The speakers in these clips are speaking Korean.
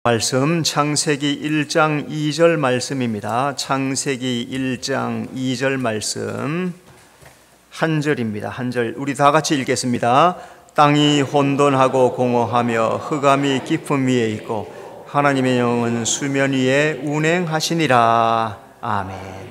말씀 창세기 1장 2절 말씀입니다. 창세기 1장 2절 말씀 한 절입니다. 한 절 우리 다 같이 읽겠습니다. 땅이 혼돈하고 공허하며 흑암이 깊음 위에 있고 하나님의 영은 수면 위에 운행하시니라. 아멘.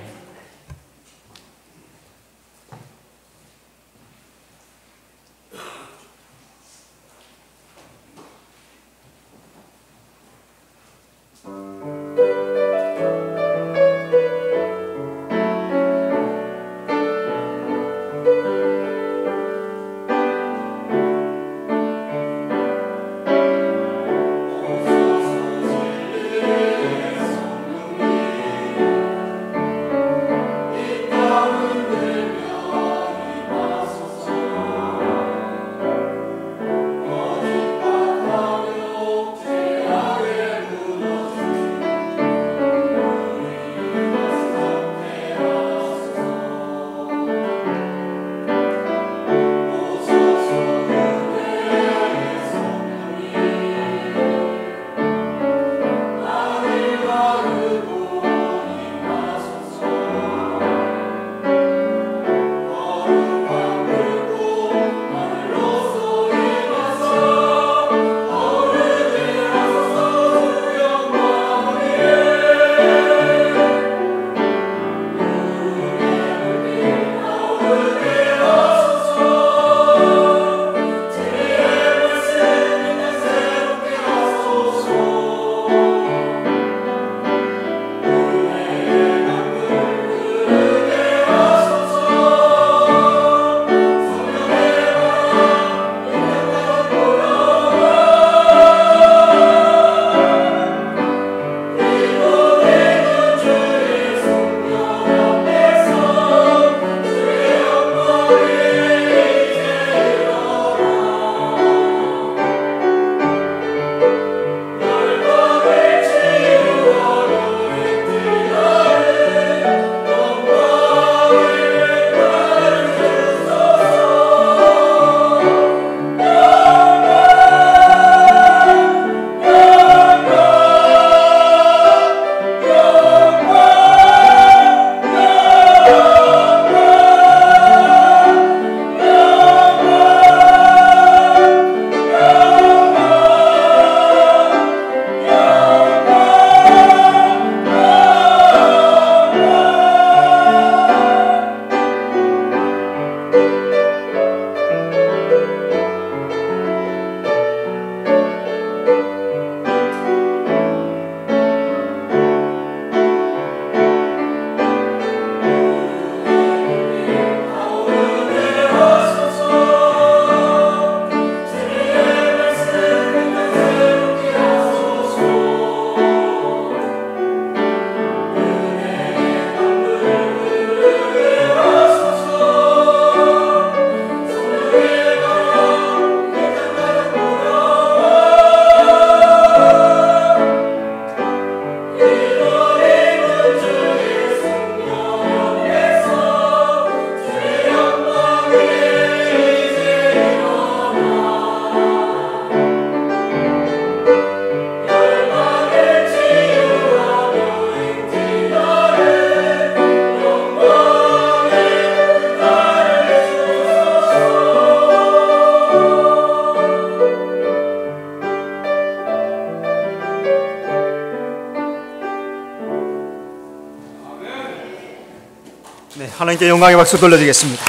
하나님께 영광의 박수 돌려드리겠습니다.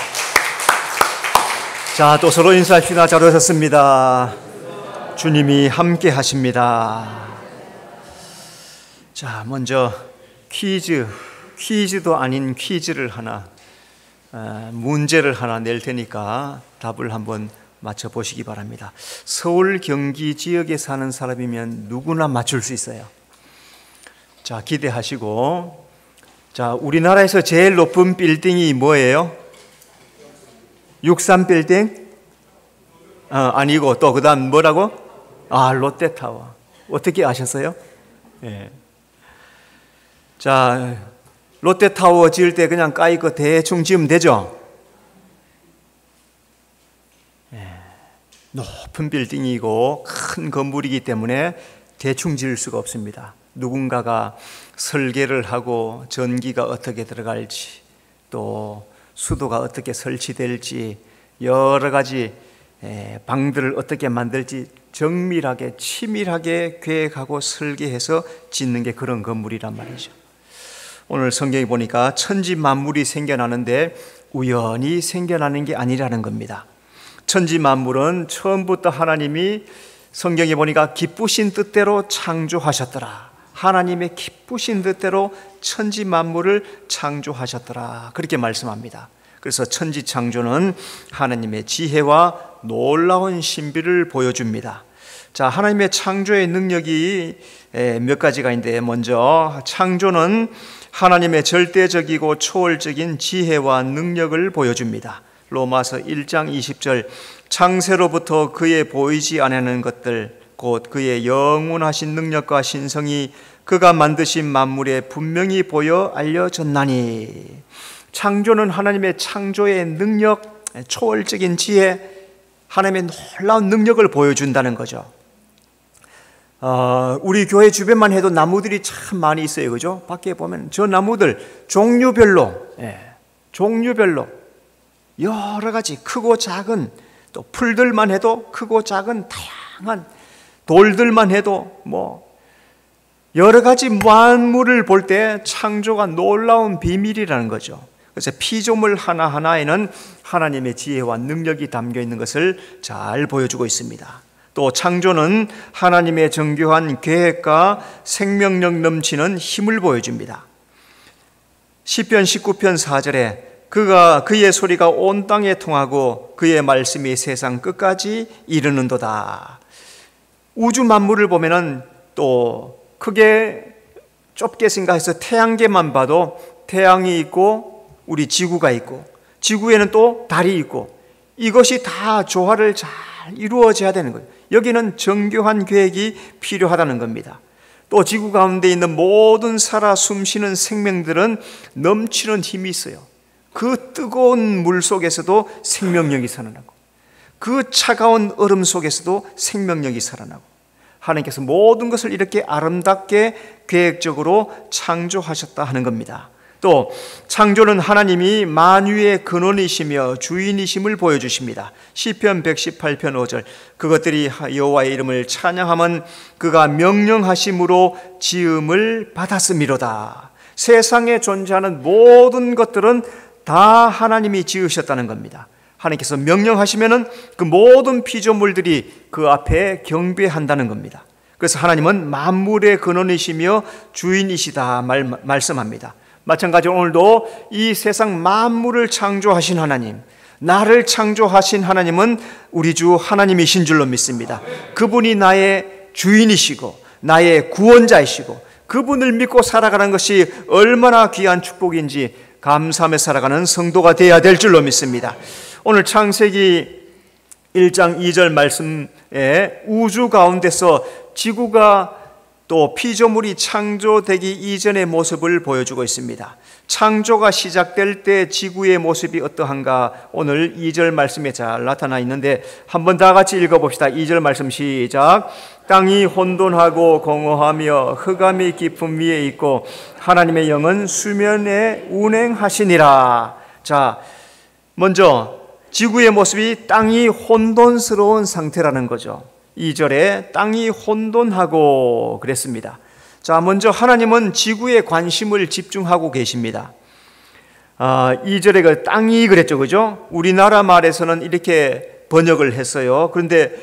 자, 또 서로 인사합시다. 잘 오셨습니다. 주님이 함께 하십니다. 자, 먼저 퀴즈도 아닌 퀴즈를 하나, 문제를 하나 낼 테니까 답을 한번 맞춰보시기 바랍니다. 서울 경기 지역에 사는 사람이면 누구나 맞출 수 있어요. 자, 기대하시고. 자, 우리나라에서 제일 높은 빌딩이 뭐예요? 63빌딩? 아니고 또 그 다음 뭐라고? 롯데타워. 어떻게 아셨어요? 예. 자, 롯데타워 지을 때 그냥 까이고 대충 지으면 되죠? 예. 높은 빌딩이고 큰 건물이기 때문에 대충 지을 수가 없습니다. 누군가가 설계를 하고 전기가 어떻게 들어갈지, 또 수도가 어떻게 설치될지, 여러 가지 방들을 어떻게 만들지 정밀하게 치밀하게 계획하고 설계해서 짓는 게 그런 건물이란 말이죠. 오늘 성경에 보니까 천지 만물이 생겨나는데 우연히 생겨나는 게 아니라는 겁니다. 천지 만물은 처음부터 하나님이 성경에 보니까 기쁘신 뜻대로 창조하셨더라. 하나님의 기쁘신 뜻대로 천지 만물을 창조하셨더라. 그렇게 말씀합니다. 그래서 천지 창조는 하나님의 지혜와 놀라운 신비를 보여줍니다. 자, 하나님의 창조의 능력이 몇 가지가 있는데, 먼저 창조는 하나님의 절대적이고 초월적인 지혜와 능력을 보여줍니다. 로마서 1장 20절, 창세로부터 그의 보이지 않는 것들 곧 그의 영원하신 능력과 신성이 그가 만드신 만물에 분명히 보여 알려졌나니. 창조는 하나님의 창조의 능력, 초월적인 지혜, 하나님의 놀라운 능력을 보여준다는 거죠. 우리 교회 주변만 해도 나무들이 참 많이 있어요, 그죠? 밖에 보면 저 나무들 종류별로 여러 가지 크고 작은, 또 풀들만 해도 크고 작은 다양한 돌들만 해도 여러 가지 만물을 볼 때 창조가 놀라운 비밀이라는 거죠. 그래서 피조물 하나하나에는 하나님의 지혜와 능력이 담겨 있는 것을 잘 보여주고 있습니다. 또 창조는 하나님의 정교한 계획과 생명력 넘치는 힘을 보여줍니다. 시편 19편 4절에 그의 소리가 온 땅에 통하고 그의 말씀이 세상 끝까지 이르는도다. 우주 만물을 보면은 또 크게 좁게 생각해서 태양계만 봐도 태양이 있고 우리 지구가 있고, 지구에는 또 달이 있고, 이것이 다 조화를 잘 이루어져야 되는 거예요. 여기는 정교한 계획이 필요하다는 겁니다. 또 지구 가운데 있는 모든 살아 숨쉬는 생명들은 넘치는 힘이 있어요. 그 뜨거운 물 속에서도 생명력이 살아나고, 그 차가운 얼음 속에서도 생명력이 살아나고, 하나님께서 모든 것을 이렇게 아름답게 계획적으로 창조하셨다 하는 겁니다. 또 창조는 하나님이 만유의 근원이시며 주인이심을 보여주십니다. 시편 118편 5절, 그것들이 여호와의 이름을 찬양하면 그가 명령하심으로 지음을 받았음이로다. 세상에 존재하는 모든 것들은 다 하나님이 지으셨다는 겁니다. 하나님께서 명령하시면은 그 모든 피조물들이 그 앞에 경배한다는 겁니다. 그래서 하나님은 만물의 근원이시며 주인이시다 말씀합니다. 마찬가지로 오늘도 이 세상 만물을 창조하신 하나님, 나를 창조하신 하나님은 우리 주 하나님이신 줄로 믿습니다. 그분이 나의 주인이시고 나의 구원자이시고, 그분을 믿고 살아가는 것이 얼마나 귀한 축복인지 감사하며 살아가는 성도가 되어야 될 줄로 믿습니다. 오늘 창세기 1장 2절 말씀에 우주 가운데서 지구가 또 피조물이 창조되기 이전의 모습을 보여주고 있습니다. 창조가 시작될 때 지구의 모습이 어떠한가 오늘 2절 말씀에 잘 나타나 있는데, 한번 다 같이 읽어봅시다. 2절 말씀 시작. 땅이 혼돈하고 공허하며 흑암이 깊음 위에 있고 하나님의 영은 수면에 운행하시니라. 자, 먼저 지구의 모습이 땅이 혼돈스러운 상태라는 거죠. 2절에 땅이 혼돈하고 그랬습니다. 자, 먼저 하나님은 지구에 관심을 집중하고 계십니다. 2절에 그 땅이 그랬죠, 그죠? 우리나라 말에서는 이렇게 번역을 했어요. 그런데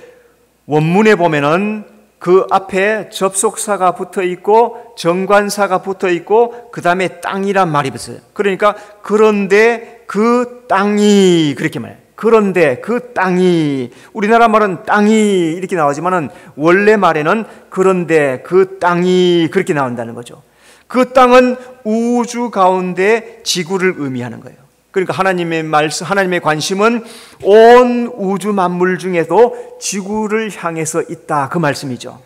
원문에 보면은 그 앞에 접속사가 붙어 있고 정관사가 붙어 있고 그 다음에 땅이란 말이 있어요. 그러니까 그런데 그 땅이 그렇게 말해요. 그런데 그 땅이, 우리나라 말은 땅이 이렇게 나오지만은 원래 말에는 그런데 그 땅이 그렇게 나온다는 거죠. 그 땅은 우주 가운데 지구를 의미하는 거예요. 그러니까 하나님의 말씀, 하나님의 관심은 온 우주 만물 중에도 지구를 향해서 있다, 그 말씀이죠.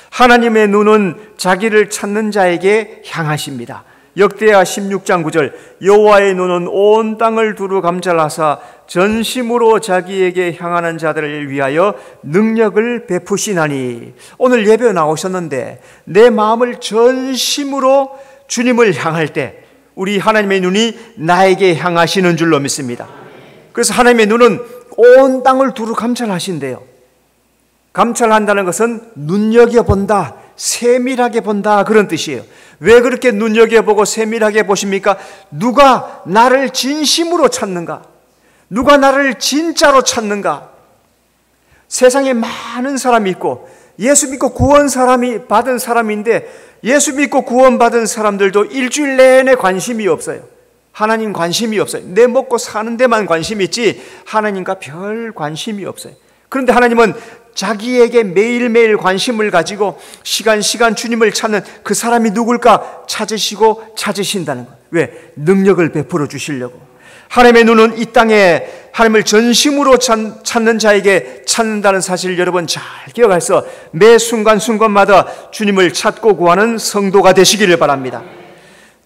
하나님의 눈은 자기를 찾는 자에게 향하십니다. 역대하 16장 9절, 여호와의 눈은 온 땅을 두루 감찰하사 전심으로 자기에게 향하는 자들을 위하여 능력을 베푸시나니. 오늘 예배 나오셨는데 내 마음을 전심으로 주님을 향할 때 우리 하나님의 눈이 나에게 향하시는 줄로 믿습니다. 그래서 하나님의 눈은 온 땅을 두루 감찰하신대요. 감찰한다는 것은 눈여겨본다, 세밀하게 본다, 그런 뜻이에요. 왜 그렇게 눈여겨보고 세밀하게 보십니까? 누가 나를 진심으로 찾는가? 누가 나를 진짜로 찾는가? 세상에 많은 사람이 있고 예수 믿고 구원 받은 사람인데 예수 믿고 구원받은 사람들도 일주일 내내 관심이 없어요. 하나님 관심이 없어요. 내 먹고 사는 데만 관심이 있지 하나님과 별 관심이 없어요. 그런데 하나님은 자기에게 매일매일 관심을 가지고 시간 주님을 찾는 그 사람이 누굴까 찾으시고 찾으신다는 거예요. 왜? 능력을 베풀어 주시려고. 하나님의 눈은 이 땅에 하나님을 전심으로 찾는 자에게 찾는다는 사실을 여러분 잘 기억해서 매 순간순간마다 주님을 찾고 구하는 성도가 되시기를 바랍니다.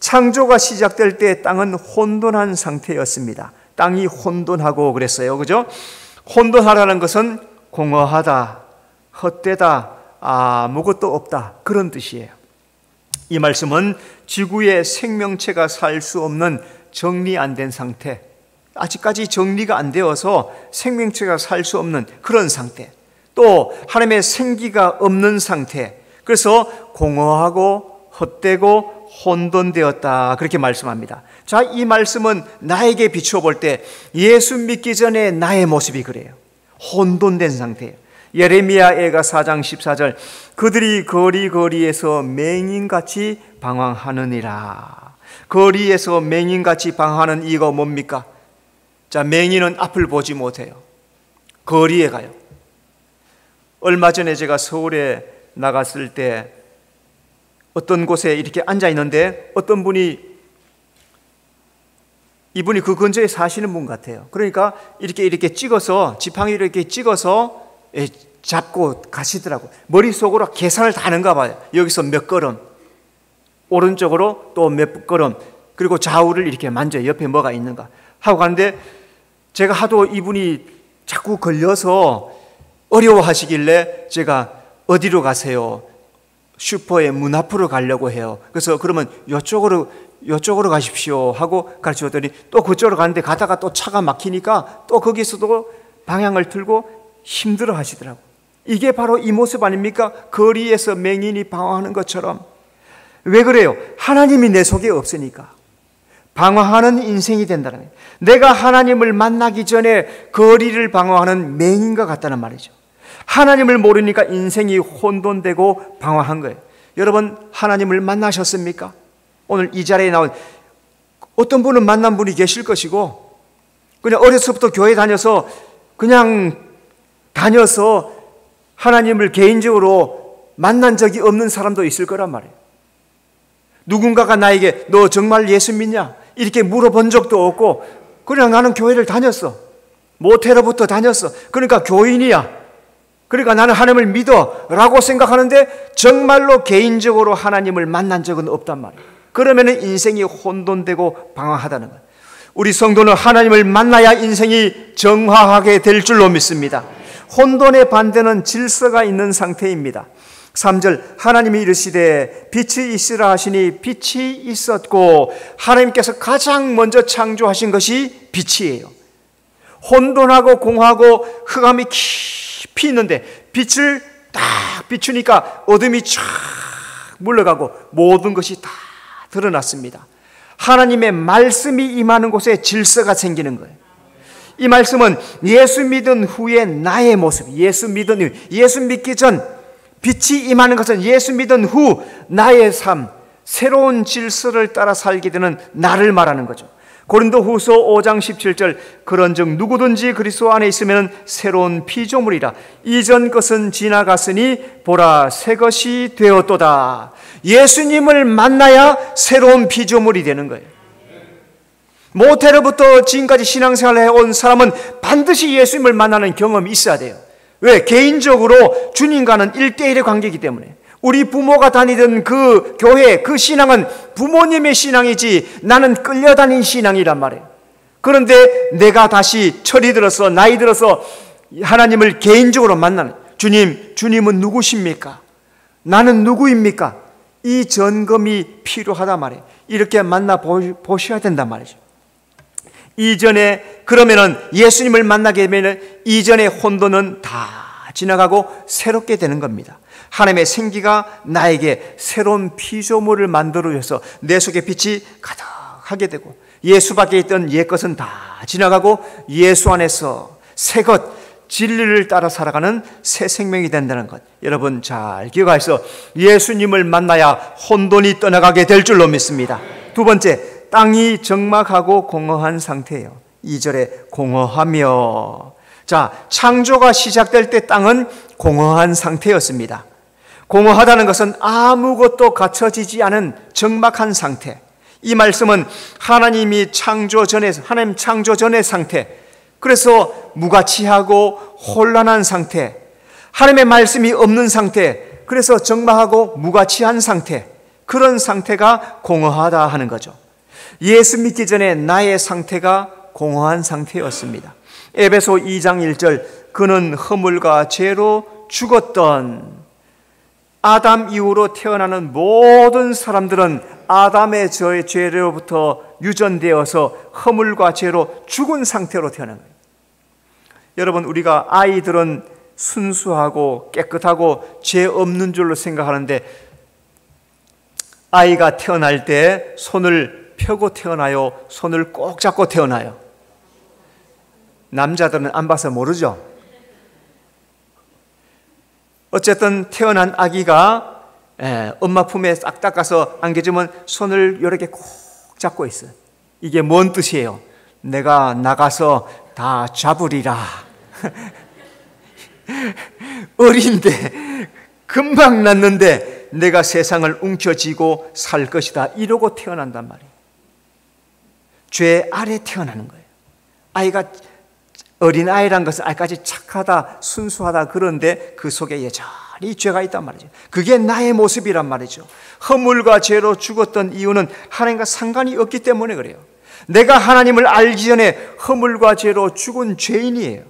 창조가 시작될 때 땅은 혼돈한 상태였습니다. 땅이 혼돈하고 그랬어요. 그죠? 혼돈하라는 것은 공허하다, 헛되다, 아무것도 없다, 그런 뜻이에요. 이 말씀은 지구의 생명체가 살 수 없는 정리 안 된 상태, 아직까지 정리가 안 되어서 생명체가 살 수 없는 그런 상태, 또 하나님의 생기가 없는 상태, 그래서 공허하고 헛되고 혼돈되었다, 그렇게 말씀합니다. 자, 이 말씀은 나에게 비추어 볼 때 예수 믿기 전에 나의 모습이 그래요. 혼돈된 상태예요. 예레미야 애가 4장 14절, 그들이 거리에서 맹인같이 방황하느니라. 거리에서 맹인같이 방황하는 이유가 뭡니까? 자, 맹인은 앞을 보지 못해요. 거리에 가요. 얼마 전에 제가 서울에 나갔을 때 어떤 곳에 이렇게 앉아 있는데 어떤 분이, 이분이 그 근처에 사시는 분 같아요. 그러니까 이렇게 찍어서, 지팡이를 이렇게 찍어서 잡고 가시더라고. 머릿속으로 계산을 다 하는가 봐요. 여기서 몇 걸음, 오른쪽으로 또 몇 걸음, 그리고 좌우를 이렇게 만져요. 옆에 뭐가 있는가 하고 가는데, 제가 하도 이분이 자꾸 걸려서 어려워하시길래 제가 어디로 가세요? 슈퍼의 문 앞으로 가려고 해요. 그래서 그러면 이쪽으로 가십시오 하고 가르쳐줬더니 또 그쪽으로 가는데 가다가 또 차가 막히니까 또 거기서도 방향을 틀고 힘들어 하시더라고요. 이게 바로 이 모습 아닙니까? 거리에서 맹인이 방황하는 것처럼. 왜 그래요? 하나님이 내 속에 없으니까 방황하는 인생이 된다는 거예요. 내가 하나님을 만나기 전에 거리를 방황하는 맹인과 같다는 말이죠. 하나님을 모르니까 인생이 혼돈되고 방황한 거예요. 여러분, 하나님을 만나셨습니까? 오늘 이 자리에 나온 어떤 분은 만난 분이 계실 것이고, 그냥 어려서부터 교회 다녀서 하나님을 개인적으로 만난 적이 없는 사람도 있을 거란 말이에요. 누군가가 나에게 너 정말 예수 믿냐? 이렇게 물어본 적도 없고, 그냥 나는 교회를 다녔어. 모태로부터 다녔어. 그러니까 교인이야. 그러니까 나는 하나님을 믿어 라고 생각하는데 정말로 개인적으로 하나님을 만난 적은 없단 말이에요. 그러면 인생이 혼돈되고 방황하다는 거예요. 우리 성도는 하나님을 만나야 인생이 정화하게 될 줄로 믿습니다. 혼돈의 반대는 질서가 있는 상태입니다. 3절, 하나님이 이르시되 빛이 있으라 하시니 빛이 있었고, 하나님께서 가장 먼저 창조하신 것이 빛이에요. 혼돈하고 공하고 흑암이 깊이 있는데 빛을 딱 비추니까 어둠이 쫙 물러가고 모든 것이 다 드러났습니다. 하나님의 말씀이 임하는 곳에 질서가 생기는 거예요. 이 말씀은 예수 믿은 후에 나의 모습, 예수 믿기 전 빛이 임하는 것은 예수 믿은 후 나의 삶, 새로운 질서를 따라 살게 되는 나를 말하는 거죠. 고린도후서 5장 17절, 그런즉 누구든지 그리스도 안에 있으면 새로운 피조물이라. 이전 것은 지나갔으니 보라 새 것이 되었도다. 예수님을 만나야 새로운 피조물이 되는 거예요. 모태로부터 지금까지 신앙생활을 해온 사람은 반드시 예수님을 만나는 경험이 있어야 돼요. 왜? 개인적으로 주님과는 1대1의 관계이기 때문에. 우리 부모가 다니던 그 교회, 그 신앙은 부모님의 신앙이지 나는 끌려다닌 신앙이란 말이에요. 그런데 내가 다시 철이 들어서 나이 들어서 하나님을 개인적으로 만나는, 주님은 누구십니까? 나는 누구입니까? 이 점검이 필요하단 말이에요. 이렇게 만나 보셔야 된단 말이죠. 이전에, 그러면은 예수님을 만나게 되면 이전의 혼돈은 다 지나가고 새롭게 되는 겁니다. 하나님의 생기가 나에게 새로운 피조물을 만들어줘서 내 속에 빛이 가득하게 되고, 예수 밖에 있던 옛것은 다 지나가고 예수 안에서 새것, 진리를 따라 살아가는 새 생명이 된다는 것, 여러분 잘 기억하셔서 예수님을 만나야 혼돈이 떠나가게 될 줄로 믿습니다. 두 번째, 땅이 적막하고 공허한 상태예요. 2절에 공허하며. 자, 창조가 시작될 때 땅은 공허한 상태였습니다. 공허하다는 것은 아무것도 갖춰지지 않은 적막한 상태. 이 말씀은 하나님 창조 전의 상태, 그래서 무가치하고 혼란한 상태, 하나님의 말씀이 없는 상태, 그래서 적막하고 무가치한 상태, 그런 상태가 공허하다 하는 거죠. 예수 믿기 전에 나의 상태가 공허한 상태였습니다. 에베소 2장 1절, 그는 허물과 죄로 죽었던, 아담 이후로 태어나는 모든 사람들은 아담의 죄로부터 유전되어서 허물과 죄로 죽은 상태로 태어난 거예요. 여러분, 우리가 아이들은 순수하고 깨끗하고 죄 없는 줄로 생각하는데, 아이가 태어날 때 손을 펴고 태어나요? 손을 꼭 잡고 태어나요? 남자들은 안 봐서 모르죠. 어쨌든 태어난 아기가 엄마 품에 싹 닦아서 안겨주면 손을 이렇게 꼭 잡고 있어요. 이게 뭔 뜻이에요? 내가 나가서 다 잡으리라. 어린데, 금방 났는데 내가 세상을 움켜쥐고 살 것이다, 이러고 태어난단 말이에요. 죄 아래 태어나는 거예요. 아이가, 어린아이란 것은 아이까지 착하다, 순수하다, 그런데 그 속에 여전히 죄가 있단 말이죠. 그게 나의 모습이란 말이죠. 허물과 죄로 죽었던 이유는 하나님과 상관이 없기 때문에 그래요. 내가 하나님을 알기 전에 허물과 죄로 죽은 죄인이에요.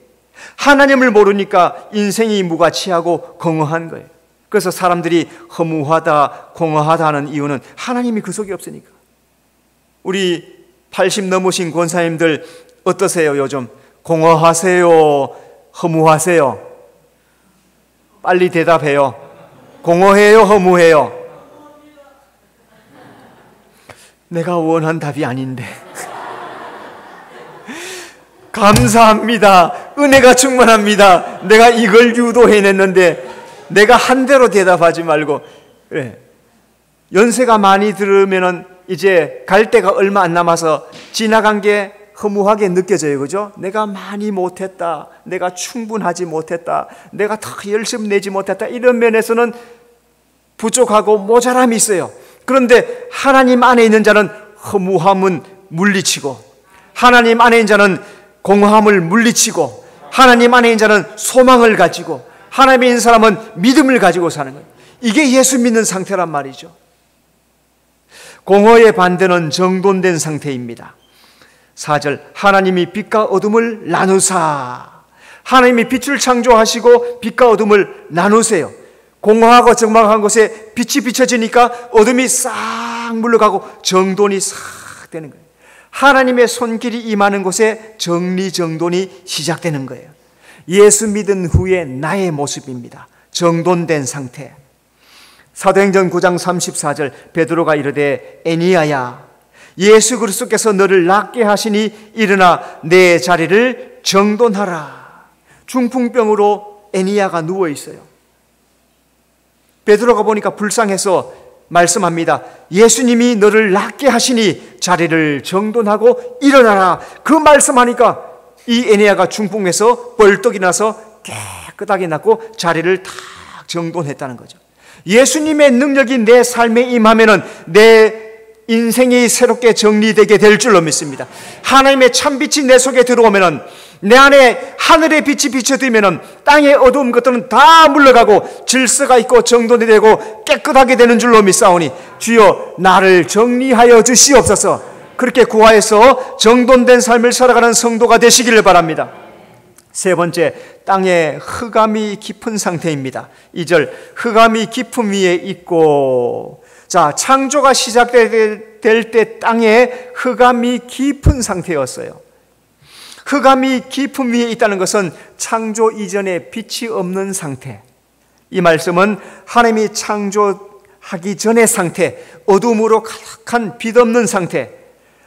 하나님을 모르니까 인생이 무가치하고 공허한 거예요. 그래서 사람들이 허무하다, 공허하다 하는 이유는 하나님이 그 속에 없으니까. 우리 80 넘으신 권사님들 어떠세요? 요즘 공허하세요? 허무하세요? 빨리 대답해요. 공허해요? 허무해요? 내가 원한 답이 아닌데. 감사합니다. 은혜가 충만합니다. 내가 이걸 유도해냈는데 내가 한 대로 대답하지 말고, 그래, 연세가 많이 들으면은 이제 갈 때가 얼마 안 남아서 지나간 게 허무하게 느껴져요. 그죠? 내가 많이 못했다, 내가 충분하지 못했다, 내가 더 열심히 내지 못했다, 이런 면에서는 부족하고 모자람이 있어요. 그런데 하나님 안에 있는 자는 허무함은 물리치고, 하나님 안에 있는 자는 공허함을 물리치고, 하나님 안에 있는 자는 소망을 가지고, 하나님에 있는 사람은 믿음을 가지고 사는 거예요. 이게 예수 믿는 상태란 말이죠. 공허의 반대는 정돈된 상태입니다. 4절, 하나님이 빛과 어둠을 나누사. 하나님이 빛을 창조하시고 빛과 어둠을 나누세요. 공허하고 적막한 곳에 빛이 비춰지니까 어둠이 싹 물러가고 정돈이 싹 되는 거예요. 하나님의 손길이 임하는 곳에 정리정돈이 시작되는 거예요. 예수 믿은 후에 나의 모습입니다. 정돈된 상태. 사도행전 9장 34절, 베드로가 이르되 애니야야, 예수 그리스도께서 너를 낫게 하시니 일어나 내 자리를 정돈하라. 중풍병으로 애니야가 누워 있어요. 베드로가 보니까 불쌍해서 말씀합니다. 예수님이 너를 낫게 하시니 자리를 정돈하고 일어나라. 그 말씀하니까 이 애니야가 중풍에서 벌떡 일어나서 깨끗하게 낫고 자리를 탁 정돈했다는 거죠. 예수님의 능력이 내 삶에 임하면은 내 인생이 새롭게 정리되게 될 줄로 믿습니다. 하나님의 참빛이 내 속에 들어오면은, 내 안에 하늘의 빛이 비춰지면은 땅의 어두운 것들은 다 물러가고 질서가 있고 정돈이 되고 깨끗하게 되는 줄로 믿사오니 주여 나를 정리하여 주시옵소서. 그렇게 구하여서 정돈된 삶을 살아가는 성도가 되시기를 바랍니다. 세 번째, 땅에 흑암이 깊은 상태입니다. 2절, 흑암이 깊음 위에 있고. 자, 창조가 시작될 때 땅에 흑암이 깊은 상태였어요. 흑암이 깊음 위에 있다는 것은 창조 이전에 빛이 없는 상태. 이 말씀은 하나님이 창조하기 전의 상태, 어둠으로 가득한 빛 없는 상태,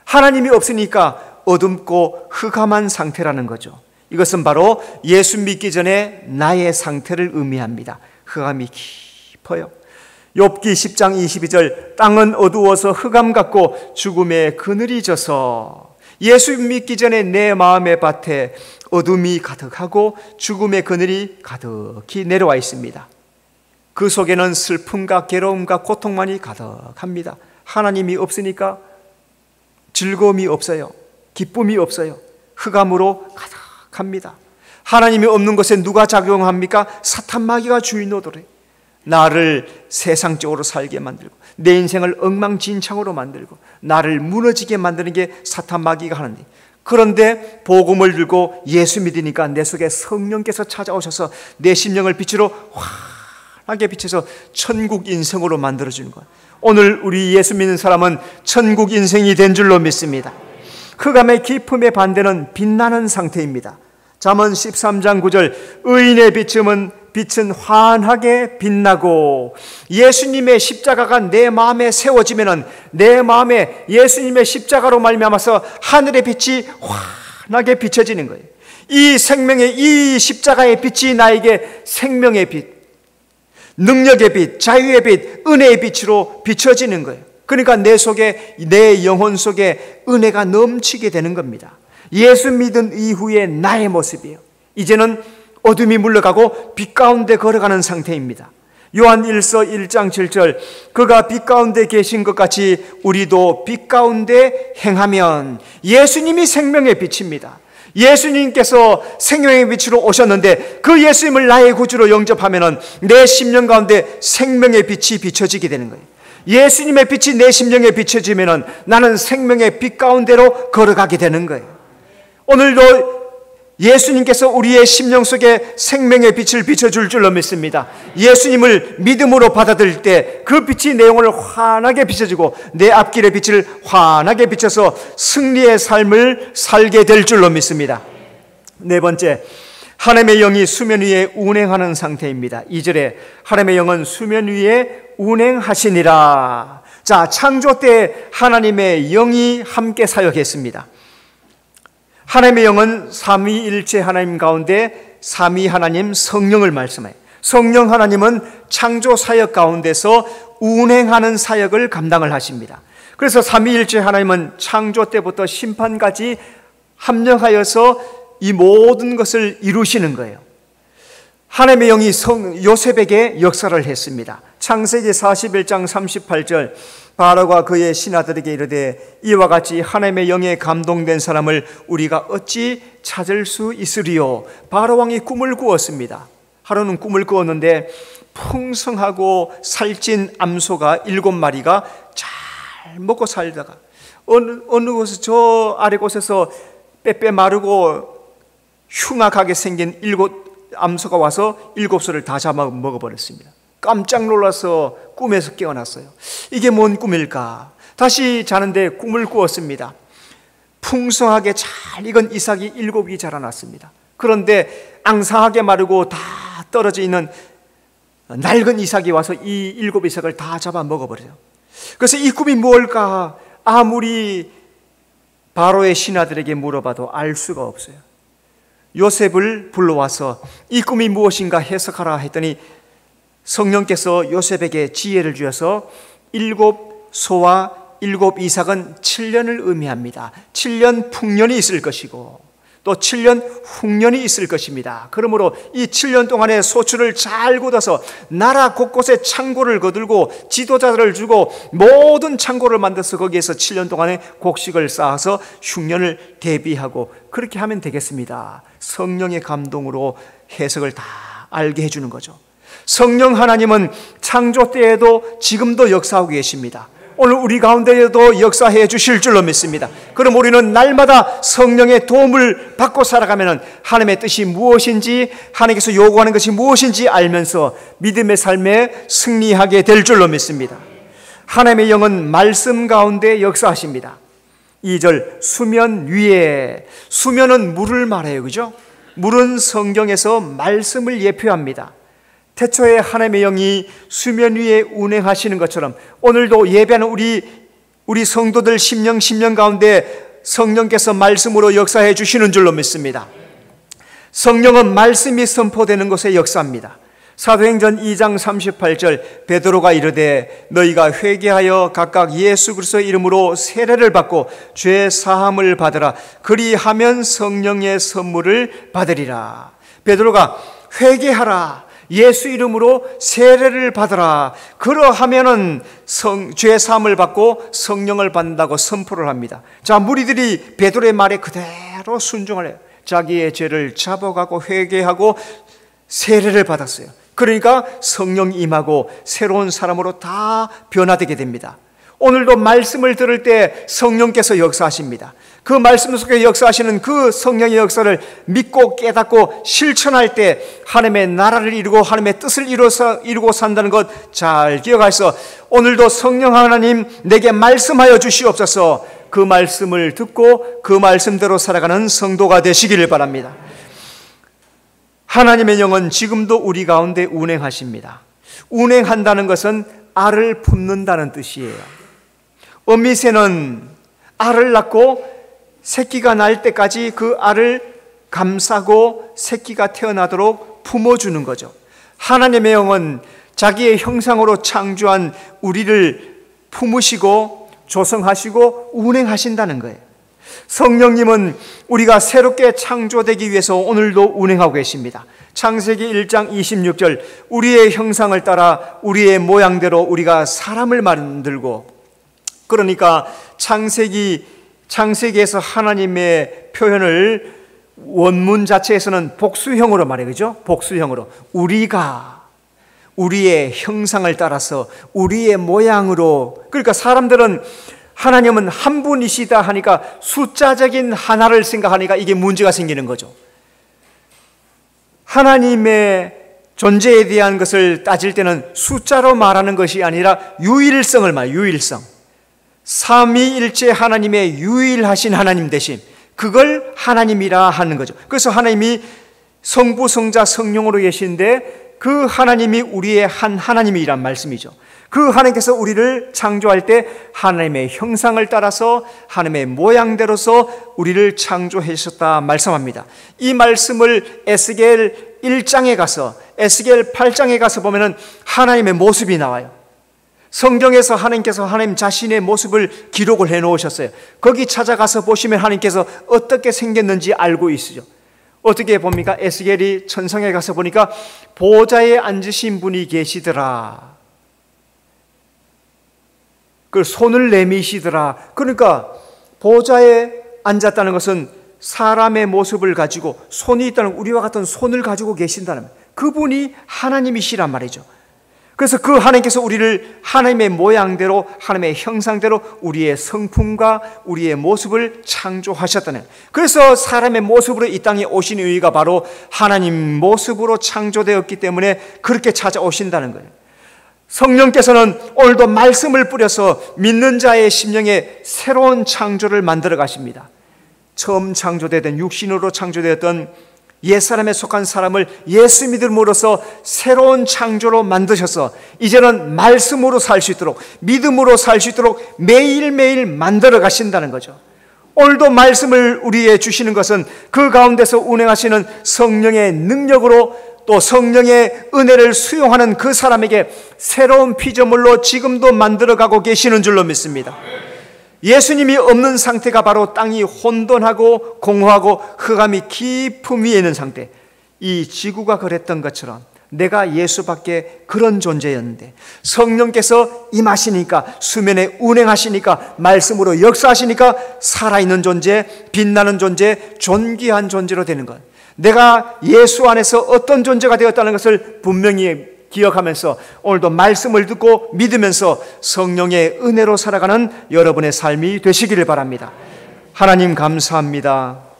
하나님이 없으니까 어둡고 흑암한 상태라는 거죠. 이것은 바로 예수 믿기 전에 나의 상태를 의미합니다. 흑암이 깊어요. 욥기 10장 22절, 땅은 어두워서 흑암 같고 죽음의 그늘이 져서. 예수 믿기 전에 내 마음의 밭에 어둠이 가득하고 죽음의 그늘이 가득히 내려와 있습니다. 그 속에는 슬픔과 괴로움과 고통만이 가득합니다. 하나님이 없으니까 즐거움이 없어요. 기쁨이 없어요. 흑암으로 가득합니다. 하나님이 없는 것에 누가 작용합니까? 사탄 마귀가 주인 노릇해. 나를 세상적으로 살게 만들고 내 인생을 엉망진창으로 만들고 나를 무너지게 만드는 게 사탄 마귀가 하는 일. 그런데 복음을 들고 예수 믿으니까 내 속에 성령께서 찾아오셔서 내 심령을 빛으로 환하게 비춰서 천국 인생으로 만들어주는 거예요. 오늘 우리 예수 믿는 사람은 천국 인생이 된 줄로 믿습니다. 흑암의 깊음의 반대는 빛나는 상태입니다. 잠언 13장 9절, 의인의 빛은 환하게 빛나고. 예수님의 십자가가 내 마음에 세워지면은 내 마음에 예수님의 십자가로 말미암아서 하늘의 빛이 환하게 비춰지는 거예요. 이 생명의, 이 십자가의 빛이 나에게 생명의 빛, 능력의 빛, 자유의 빛, 은혜의 빛으로 비춰지는 거예요. 그러니까 내 속에, 내 영혼 속에 은혜가 넘치게 되는 겁니다. 예수 믿은 이후의 나의 모습이에요. 이제는 어둠이 물러가고 빛 가운데 걸어가는 상태입니다. 요한 1서 1장 7절, 그가 빛 가운데 계신 것 같이 우리도 빛 가운데 행하면. 예수님이 생명의 빛입니다. 예수님께서 생명의 빛으로 오셨는데 그 예수님을 나의 구주로 영접하면 내 심령 가운데 생명의 빛이 비춰지게 되는 거예요. 예수님의 빛이 내 심령에 비춰지면 나는 생명의 빛 가운데로 걸어가게 되는 거예요. 오늘도 예수님께서 우리의 심령 속에 생명의 빛을 비춰줄 줄로 믿습니다. 예수님을 믿음으로 받아들일 때 그 빛이 내 영혼을 환하게 비춰주고 내 앞길의 빛을 환하게 비춰서 승리의 삶을 살게 될 줄로 믿습니다. 네 번째, 하나님의 영이 수면 위에 운행하는 상태입니다. 2절에 하나님의 영은 수면 위에 운행하시니라. 자, 창조 때 하나님의 영이 함께 사역했습니다. 하나님의 영은 삼위일체 하나님 가운데 삼위 하나님 성령을 말씀해요. 성령 하나님은 창조 사역 가운데서 운행하는 사역을 감당을 하십니다. 그래서 삼위일체 하나님은 창조 때부터 심판까지 합력하여서 이 모든 것을 이루시는 거예요. 하나님의 영이 요셉에게 역사를 했습니다. 창세기 41장 38절, 바로가 그의 신하들에게 이르되 이와 같이 하나님의 영에 감동된 사람을 우리가 어찌 찾을 수 있으리요. 바로 왕이 꿈을 꾸었습니다. 하루는 꿈을 꾸었는데 풍성하고 살찐 암소가 7마리가 잘 먹고 살다가 어느 곳에 저 아래 곳에서 빼빼 마르고 흉악하게 생긴 7 암소가 와서 7소를 다 잡아 먹어버렸습니다. 깜짝 놀라서 꿈에서 깨어났어요. 이게 뭔 꿈일까? 다시 자는데 꿈을 꾸었습니다. 풍성하게 잘 익은 이삭이 7이 자라났습니다. 그런데 앙상하게 마르고 다 떨어져 있는 낡은 이삭이 와서 이 7 이삭을 다 잡아 먹어버려요. 그래서 이 꿈이 뭘까? 아무리 바로의 신하들에게 물어봐도 알 수가 없어요. 요셉을 불러와서 이 꿈이 무엇인가 해석하라 했더니 성령께서 요셉에게 지혜를 주셔서 7소와 7 이삭은 7년을 의미합니다. 7년 풍년이 있을 것이고 또 7년 흉년이 있을 것입니다. 그러므로 이 7년 동안에 소출을 잘 굳어서 나라 곳곳에 창고를 거들고 지도자들을 주고 모든 창고를 만들어서 거기에서 7년 동안에 곡식을 쌓아서 흉년을 대비하고 그렇게 하면 되겠습니다. 성령의 감동으로 해석을 다 알게 해주는 거죠. 성령 하나님은 창조 때에도 지금도 역사하고 계십니다. 오늘 우리 가운데에도 역사해 주실 줄로 믿습니다. 그럼 우리는 날마다 성령의 도움을 받고 살아가면 하나님의 뜻이 무엇인지, 하나님께서 요구하는 것이 무엇인지 알면서 믿음의 삶에 승리하게 될 줄로 믿습니다. 하나님의 영은 말씀 가운데 역사하십니다. 2절, 수면 위에. 수면은 물을 말해요, 그죠? 물은 성경에서 말씀을 예표합니다. 태초에 하나님의 영이 수면 위에 운행하시는 것처럼 오늘도 예배하는 우리 성도들 심령 가운데 성령께서 말씀으로 역사해 주시는 줄로 믿습니다. 성령은 말씀이 선포되는 곳에 역사합니다. 사도행전 2장 38절, 베드로가 이르되 너희가 회개하여 각각 예수 그리스도의 이름으로 세례를 받고 죄 사함을 받으라. 그리하면 성령의 선물을 받으리라. 베드로가 회개하라, 예수 이름으로 세례를 받으라, 그러하면은 죄 사함을 받고 성령을 받는다고 선포를 합니다. 자, 무리들이 베드로의 말에 그대로 순종을 해요. 자기의 죄를 잡아가고 회개하고 세례를 받았어요. 그러니까 성령이 임하고 새로운 사람으로 다 변화되게 됩니다. 오늘도 말씀을 들을 때 성령께서 역사하십니다. 그 말씀 속에 역사하시는 그 성령의 역사를 믿고 깨닫고 실천할 때 하나님의 나라를 이루고 하나님의 뜻을 이루고 산다는 것 잘 기억하셔서 오늘도 성령 하나님 내게 말씀하여 주시옵소서. 그 말씀을 듣고 그 말씀대로 살아가는 성도가 되시기를 바랍니다. 하나님의 영은 지금도 우리 가운데 운행하십니다. 운행한다는 것은 알을 품는다는 뜻이에요. 어미새는 알을 낳고 새끼가 날 때까지 그 알을 감싸고 새끼가 태어나도록 품어주는 거죠. 하나님의 영은 자기의 형상으로 창조한 우리를 품으시고 조성하시고 운행하신다는 거예요. 성령님은 우리가 새롭게 창조되기 위해서 오늘도 운행하고 계십니다. 창세기 1장 26절, 우리의 형상을 따라 우리의 모양대로 우리가 사람을 만들고, 그러니까 창세기에서 하나님의 표현을 원문 자체에서는 복수형으로 말해요. 그죠? 복수형으로. 우리가 우리의 형상을 따라서 우리의 모양으로. 그러니까 사람들은 하나님은 한 분이시다 하니까 숫자적인 하나를 생각하니까 이게 문제가 생기는 거죠. 하나님의 존재에 대한 것을 따질 때는 숫자로 말하는 것이 아니라 유일성을 말해요. 유일성. 삼위일체 하나님의 유일하신 하나님 되심, 그걸 하나님이라 하는 거죠. 그래서 하나님이 성부, 성자, 성령으로 계신데 그 하나님이 우리의 한 하나님이란 말씀이죠. 그 하나님께서 우리를 창조할 때 하나님의 형상을 따라서 하나님의 모양대로서 우리를 창조하셨다 말씀합니다. 이 말씀을 에스겔 1장에 가서 에스겔 8장에 가서 보면은 하나님의 모습이 나와요. 성경에서 하나님께서 하나님 자신의 모습을 기록을 해 놓으셨어요. 거기 찾아가서 보시면 하나님께서 어떻게 생겼는지 알고 있으죠. 어떻게 봅니까? 에스겔이 천상에 가서 보니까 보좌에 앉으신 분이 계시더라. 그 손을 내미시더라. 그러니까 보좌에 앉았다는 것은 사람의 모습을 가지고 손이 있다는, 우리와 같은 손을 가지고 계신다는, 그분이 하나님이시란 말이죠. 그래서 그 하나님께서 우리를 하나님의 모양대로 하나님의 형상대로 우리의 성품과 우리의 모습을 창조하셨다는, 그래서 사람의 모습으로 이 땅에 오신 이유가 바로 하나님 모습으로 창조되었기 때문에 그렇게 찾아오신다는 거예요. 성령께서는 오늘도 말씀을 뿌려서 믿는 자의 심령에 새로운 창조를 만들어 가십니다. 처음 창조되던 육신으로 창조되었던 옛사람에 속한 사람을 예수 믿음으로써 새로운 창조로 만드셔서 이제는 말씀으로 살 수 있도록, 믿음으로 살 수 있도록 매일매일 만들어 가신다는 거죠. 오늘도 말씀을 우리에게 주시는 것은 그 가운데서 운행하시는 성령의 능력으로, 또 성령의 은혜를 수용하는 그 사람에게 새로운 피조물로 지금도 만들어가고 계시는 줄로 믿습니다. 예수님이 없는 상태가 바로 땅이 혼돈하고 공허하고 흑암이 깊음 위에 있는 상태, 이 지구가 그랬던 것처럼 내가 예수밖에 그런 존재였는데 성령께서 임하시니까, 수면에 운행하시니까, 말씀으로 역사하시니까 살아있는 존재, 빛나는 존재, 존귀한 존재로 되는 것, 내가 예수 안에서 어떤 존재가 되었다는 것을 분명히 기억하면서 오늘도 말씀을 듣고 믿으면서 성령의 은혜로 살아가는 여러분의 삶이 되시기를 바랍니다. 하나님 감사합니다.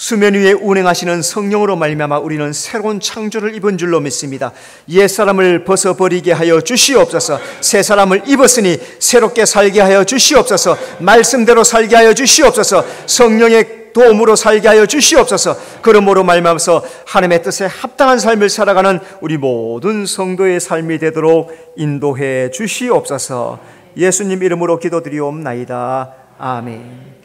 수면 위에 운행하시는 성령으로 말미암아 우리는 새로운 창조를 입은 줄로 믿습니다. 옛사람을 벗어버리게 하여 주시옵소서. 새 사람을 입었으니 새롭게 살게 하여 주시옵소서. 말씀대로 살게 하여 주시옵소서. 성령의 도움으로 살게 하여 주시옵소서. 그러므로 말미암아서 하나님의 뜻에 합당한 삶을 살아가는 우리 모든 성도의 삶이 되도록 인도해 주시옵소서. 예수님 이름으로 기도드리옵나이다. 아멘.